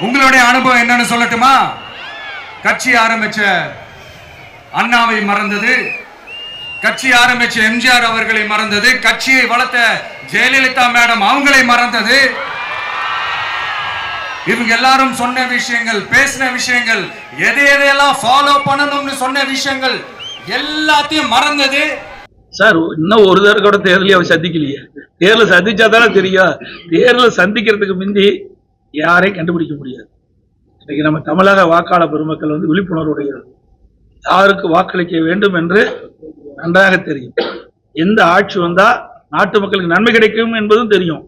உங்களுடைய அனுபவம் என்னன்னு சொல்லட்டுமா? கட்சி ஆரம்பிச்ச அண்ணாவை மறந்தது, கட்சி ஆரம்பிச்ச எம்ஜிஆர் அவர்களை மறந்தது, கட்சியை வளர்த்த ஜெயலலிதா மேடம் அவங்களை மறந்தது. இவங்க எல்லாரும் சொன்ன விஷயங்கள், பேசின விஷயங்கள், எதையெல்லாம் ஃபாலோ பண்ணணும்னு சொன்ன விஷயங்கள் எல்லாத்தையும் மறந்தது. சார் இன்னும் ஒரு தடவை கூட தேர்தலையும் அவர் சந்திக்கலையே. தேர்தல் சந்திச்சாதானே தெரியும். தேர்தலை சந்திக்கிறதுக்கு முந்தி யாரையும் கண்டுபிடிக்க முடியாது. இன்னைக்கு நம்ம தமிழக வாக்காளர் பெருமக்கள் விழிப்புணர்வுடைய யாருக்கு வாக்களிக்க வேண்டும் என்று நன்றாக தெரியும். எந்த ஆட்சி வந்தா நாட்டு மக்களுக்கு நன்மை கிடைக்கும் என்பதும் தெரியும்.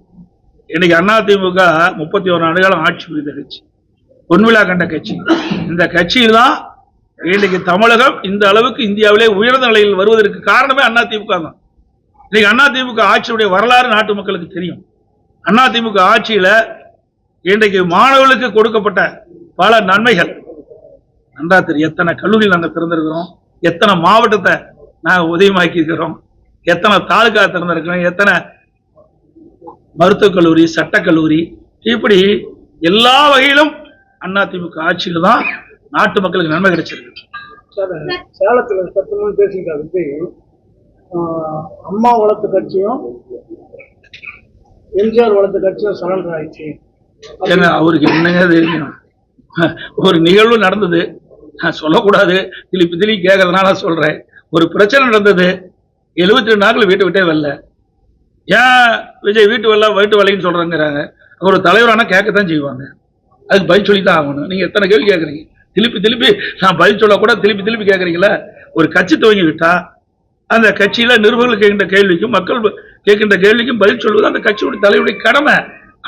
இன்னைக்கு அதிமுக 31 ஆண்டுகாலம் ஆட்சி புரிந்த கட்சி, பொன்விழா கண்ட கட்சி. இந்த கட்சியில் தான் இன்னைக்கு தமிழகம் இந்த அளவுக்கு இந்தியாவிலே உயர்ந்த நிலையில் வருவதற்கு காரணமே அதிமுக தான். இன்னைக்கு அதிமுக ஆட்சியுடைய வரலாறு நாட்டு மக்களுக்கு தெரியும். அதிமுக ஆட்சியில இன்றைக்கு மாணவர்களுக்கு கொடுக்கப்பட்ட பல நன்மைகள் நன்றா தெரியும். எத்தனை கல்லூரிகள் நாங்கள் திறந்திருக்கிறோம், எத்தனை மாவட்டத்தை நாங்கள் உதயமாக்கி இருக்கிறோம், எத்தனை தாலுகா திறந்திருக்கிறோம், எத்தனை மருத்துவக் கல்லூரி, சட்டக்கல்லூரி, இப்படி எல்லா வகையிலும் அதிமுக ஆட்சியில் தான் நாட்டு மக்களுக்கு நன்மை கிடைச்சிருக்கு. சேலத்துல சத்தமும் பேசிக்கிட்டாரு. அம்மா வளர்த்த கட்சியும் எம்ஜிஆர் வளர்த்த கட்சியும் சரண்டர் ஆயிடுச்சு. அவருக்கு என்னங்க தெரியும்? ஒரு நிகழ்வு நடந்தது, நான் சொல்லக்கூடாது, திருப்பி கேட்கறதுனால சொல்றேன். ஒரு பிரச்சனை நடந்தது, 72 நாட்கள் வீட்டை விட்டே வரல. ஏன் விஜய் வீட்டு வரலைன்னு சொல்றாங்கிறாங்க. ஒரு தலைவரான கேட்கத்தான் செய்வாங்க, அதுக்கு பதில் சொல்லித்தான் ஆகணும். நீங்க எத்தனை கேள்வி கேட்கறீங்க? திருப்பி நான் பதில் சொல்ல கூட திருப்பி கேட்கறீங்களா? ஒரு கட்சி துவங்கி விட்டா அந்த கட்சியில நிருபர்கள் கேட்கின்ற கேள்விக்கும் மக்கள் கேட்கின்ற கேள்விக்கும் பதில் சொல்வது அந்த கட்சியுடைய தலைவருடைய கடமை.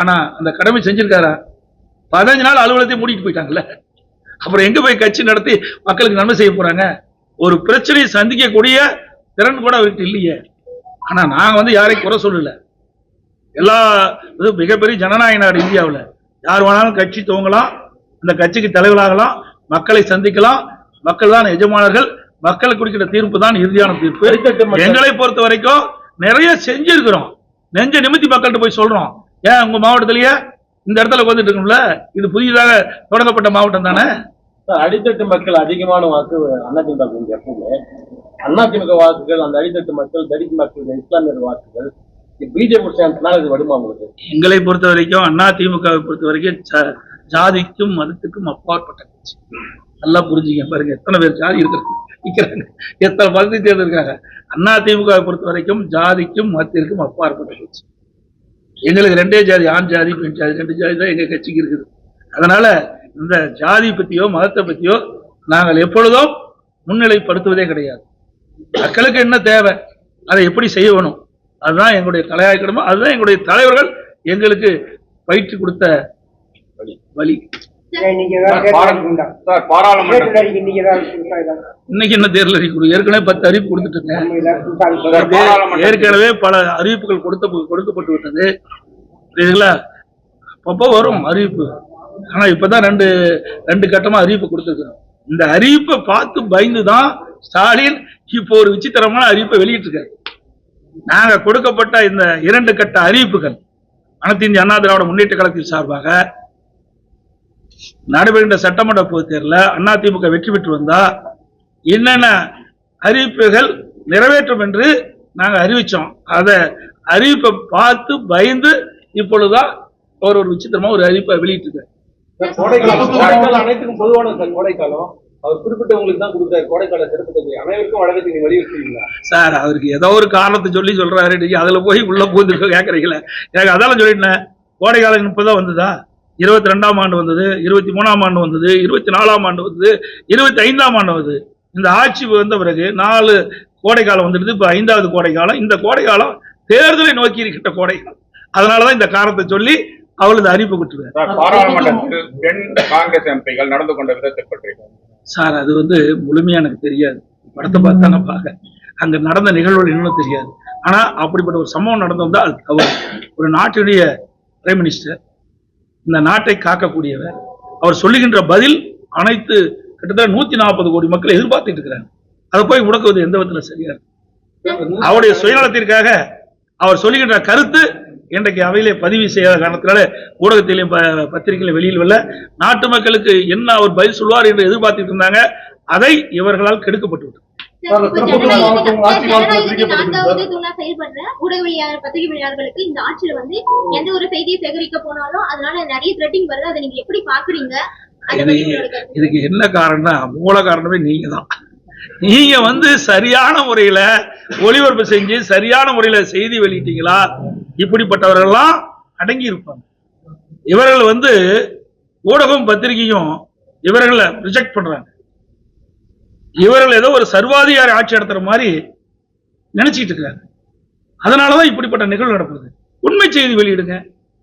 ஆனா அந்த கடமை செஞ்சிருக்காரா? 15 நாள் அலுவலகத்தை மூடிட்டு போயிட்டாங்கல்ல. அப்புறம் எங்க போய் கட்சி நடத்தி மக்களுக்கு நன்மை செய்ய போறாங்க? ஒரு பிரச்சனையை சந்திக்கக்கூடிய திறன் கூட அவருக்கு இல்லையே. ஆனா நாங்க யாரையும் குறை சொல்லல. எல்லா மிகப்பெரிய ஜனநாயக நாடு இந்தியாவில். யார் வேணாலும் கட்சி துவங்கலாம், அந்த கட்சிக்கு தலைவராகலாம், மக்களை சந்திக்கலாம். மக்கள் தான் எஜமானர்கள். மக்களுக்கு கொடுக்கிற தீர்ப்பு தான் இறுதியான தீர்ப்பு. எங்களை பொறுத்த வரைக்கும் நிறைய செஞ்சிருக்கிறோம். நெஞ்ச நிமித்தி மக்கள்கிட்ட போய் சொல்றோம். ஏன் உங்க மாவட்டத்திலேயே இந்த இடத்துல வந்துட்டு இருக்கும்ல, இது புதிதாக தொடங்கப்பட்ட மாவட்டம் தானே. அடித்தட்டு மக்கள் அதிகமான வாக்கு அதிமுக. எப்பவுமே அதிமுக வாக்குகள், அந்த அடித்தட்டு மக்கள், தலித் மக்கள், இஸ்லாமியர் வாக்குகள் பிஜேபி இது வருமா உங்களுக்கு? எங்களை பொறுத்த வரைக்கும் அதிமுகவை பொறுத்த வரைக்கும் ஜாதிக்கும் மதத்துக்கும் அப்பாற்பட்ட கட்சி. நல்லா புரிஞ்சுங்க. பாருங்க எத்தனை பேர் ஜாதி இருக்கிறாங்க, எத்தனை மதத்தை தேர்ந்தெடுக்காங்க. அதிமுகவை பொறுத்த வரைக்கும் ஜாதிக்கும் மதத்திற்கும் அப்பாற்பட்ட கட்சி. எங்களுக்கு 2 ஜாதி, ஆண் ஜாதி, பெண் ஜாதி, 2 ஜாதி தான் எங்க கட்சிக்கு இருக்குது. அதனால இந்த ஜாதி பத்தியோ மதத்தை பத்தியோ நாங்கள் எப்பொழுதும் முன்னிலைப்படுத்துவதே கிடையாது. மக்களுக்கு என்ன தேவை, அதை எப்படி செய்யணும், அதுதான் எங்களுடைய தலையாய்க்கணுமோ, அதுதான் எங்களுடைய தலைவர்கள் எங்களுக்கு பயிற்சி கொடுத்த வழி. இன்னைக்கு என்ன தேர்தல் அறிவிப்பு? ஏற்கனவே 10 அறிவிப்பு கொடுத்துட்டுங்க. ஏற்கனவே பல அறிவிப்புகள் கொடுக்கப்பட்டு விட்டது. புரியுதுங்களா? அப்போ வரும் அறிவிப்பு. ஆனா இப்பதான் ரெண்டு கட்டமா அறிவிப்பு கொடுத்துருக்கோம். இந்த அறிவிப்பை பார்த்து பயந்துதான் ஸ்டாலின் இப்போ ஒரு விசித்திரமான அறிவிப்பை வெளியிட்டிருக்காரு. நாங்க கொடுக்கப்பட்ட இந்த 2 கட்ட அறிவிப்புகள் அனைத்து இந்திய அண்ணா திராவிட முன்னேற்ற கழகத்தின் சார்பாக நடைபெறுகின்ற சட்டமன்ற பொதுத் தேர்தலில் அதிமுக வெற்றி பெற்று வந்தா என்னென்ன அறிவிப்புகள் நிறைவேற்றும் என்று நாங்க அறிவிச்சோம். அதை அறிவிப்பை பார்த்து பயந்து இப்பொழுதுதான் ஒரு விசித்திரமா ஒரு அறிவிப்பை வெளியிட்டிருக்காரு. அனைத்துக்கும் பொதுவான கோடைக்காலம் அவர் குறிப்பிட்டவங்களுக்கு தான் கொடுத்தாரு. கோடைக்கால சிறப்பு அனைவருக்கும் வழக்கத்தை வலியுறுத்தீங்களா சார்? அவருக்கு ஏதோ ஒரு காரணத்தை சொல்லி சொல்றாரு. நீங்க அதுல போய் உள்ள பூந்து கேட்கறீங்களா? எனக்கு அதெல்லாம் சொல்லிட்டேன். கோடைக்காலம் இப்பதான் வந்ததா? 22ஆம் ஆண்டு வந்தது, 23ஆம் ஆண்டு வந்தது, 24ஆம் ஆண்டு வந்தது, 25ஆம் ஆண்டு வந்தது. இந்த ஆட்சி வந்த பிறகு 4 கோடைக்காலம் வந்துடுது. இப்ப 5வது கோடைக்காலம். இந்த கோடைக்காலம் தேர்தலை நோக்கி இருக்கின்ற கோடைக்காலம். அதனாலதான் இந்த காரணத்தை சொல்லி அவளது அறிவிப்பு கொடுத்துருக்காரு. பாராளுமன்றத்தில் பெண் காங்கிரஸ் எம்பிகள் நடந்து கொண்ட விதத்தை பற்றி சார் அது முழுமையா எனக்கு தெரியாது. படத்தை பார்த்து தானே பார்க்க, அங்க நடந்த நிகழ்வுகள் இன்னும் தெரியாது. ஆனா அப்படிப்பட்ட ஒரு சம்பவம் நடந்து வந்தா அது தவறு. ஒரு நாட்டினுடைய பிரைம் மினிஸ்டர், இந்த நாட்டை காக்கக்கூடியவர், அவர் சொல்லுகின்ற பதில் அனைத்து கிட்டத்தட்ட 140 கோடி மக்கள் எதிர்பார்த்துட்டு இருக்கிறாங்க. அதை போய் முடக்குவது எந்த விதத்துல சரியா இருக்கு? அவருடைய சுயநலத்திற்காக அவர் சொல்லுகின்ற கருத்து இன்றைக்கு அவையிலே பதிவு செய்யாத காரணத்தினால ஊடகத்திலையும் பத்திரிகையிலும் வெளியில் வரல. நாட்டு மக்களுக்கு என்ன அவர் பதில் சொல்வார் என்று எதிர்பார்த்துட்டு இருந்தாங்க. அதை இவர்களால் கெடுக்கப்பட்டு விட்டது. பத்திரிகையாளர்களுக்கு இந்த ஆட்சியில வந்து எந்த ஒரு செய்தியை சேகரிக்க போனாலும் அதனால நிறைய த்ரெட்டிங் வருது. அதை நீங்க எப்படி பாக்குறீங்க? இதுக்கு என்ன காரணம்னா மூல காரணமே நீங்க தான். நீங்க வந்து சரியான முறையில ஒளிபரப்பு செஞ்சு சரியான முறையில செய்தி வெளியிட்டீங்களா? இப்படிப்பட்டவர்கள்லாம் அடங்கி இருப்பாங்க. இவர்கள் வந்து ஊடகம் பத்திரிகையும் இவர்களை ரிஜெக்ட் பண்றாங்க. இவர்கள் ஏதோ ஒரு சர்வாதிகாரி ஆட்சி நடத்துற மாதிரி நினைச்சிட்டு இருக்காங்க. அதனாலதான் இப்படிப்பட்ட நிகழ்வு நடக்குது. உண்மை செய்தி வெளியிடுங்க.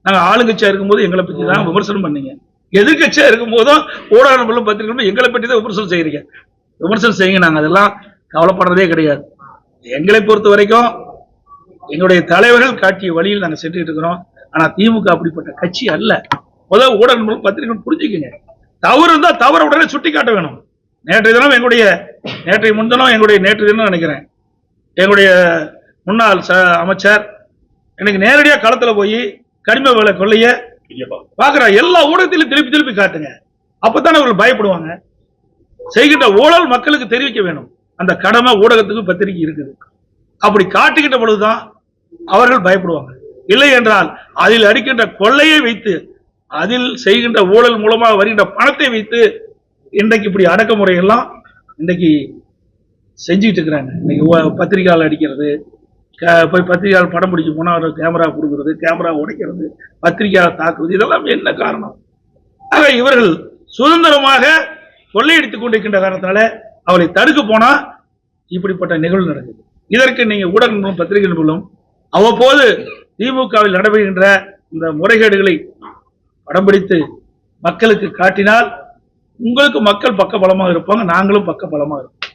நாங்க ஆளுங்கட்சியா இருக்கும்போது எங்களை பத்தி தான் விமர்சனம் பண்ணீங்க. எதிர்கட்சியா இருக்கும் போதும் ஊடகங்களும் பத்திரிகைகளும் எங்களை பற்றி தான் விமர்சனம் செய்யறீங்க. விமர்சனம் செய்யுங்க. நாங்க அதெல்லாம் கவலைப்படுறதே கிடையாது. எங்களை பொறுத்த வரைக்கும் எங்களுடைய தலைவர்கள் காட்டிய வழியில் நாங்க சென்றுட்டு இருக்கிறோம். ஆனா திமுக அப்படிப்பட்ட கட்சி அல்ல. முதல் ஊடகங்களும் பத்திரிகைகளும் புரிஞ்சுக்குங்க. தவறு இருந்தா தவற உடனே சுட்டி காட்ட வேணும். நேற்றைய தினம் நினைக்கிறேன் எங்களுடைய முன்னாள் அமைச்சர் எனக்கு நேரடியா களத்துல போய் கனிம வள கொள்ளைய பாக்குற எல்லா ஊடகத்திலும் திருப்பி காட்டுங்க. அப்பதான் அவர்கள் பயப்படுவாங்க. செய்கின்ற ஊழல் மக்களுக்கு தெரிவிக்க வேணும். அந்த கடமை ஊடகத்துக்கு பத்திரிகை இருக்குது. அப்படி காட்டுகின்ற பொழுதுதான் அவர்கள் பயப்படுவாங்க. இல்லை என்றால் அதில் அடிக்கின்ற கொள்ளையை வைத்து அதில் செய்கின்ற ஊழல் மூலமாக வருகின்ற பணத்தை வைத்து இன்றைக்கு இப்படி அடக்குமுறை எல்லாம் இன்றைக்கு செஞ்சுட்டு இருக்கிறாங்க. இன்னைக்கு பத்திரிகையாளர் அடிக்கிறது, போய் பத்திரிகையாளர் படம் பிடிக்க போனா ஒரு கேமரா கொடுக்கறது, கேமரா உடைக்கிறது, பத்திரிகையாளர் தாக்குவது, இதெல்லாம் என்ன காரணம்? ஆக இவர்கள் சுதந்திரமாக கொள்ளையடித்துக் கொண்டிருக்கின்ற காரணத்தால அவளை தடுக்க போனா இப்படிப்பட்ட நிகழ்வு நடக்குது. இதற்கு நீங்க ஊடகங்களும் பத்திரிகைகளும் அவ்வப்போது திமுகவில் நடைபெறுகின்ற இந்த முறைகேடுகளை படம் பிடித்து மக்களுக்கு காட்டினால் உங்களுக்கு மக்கள் பக்க பலமாக இருப்பாங்க. நாங்களும் பக்க பலமாக இருப்போம்.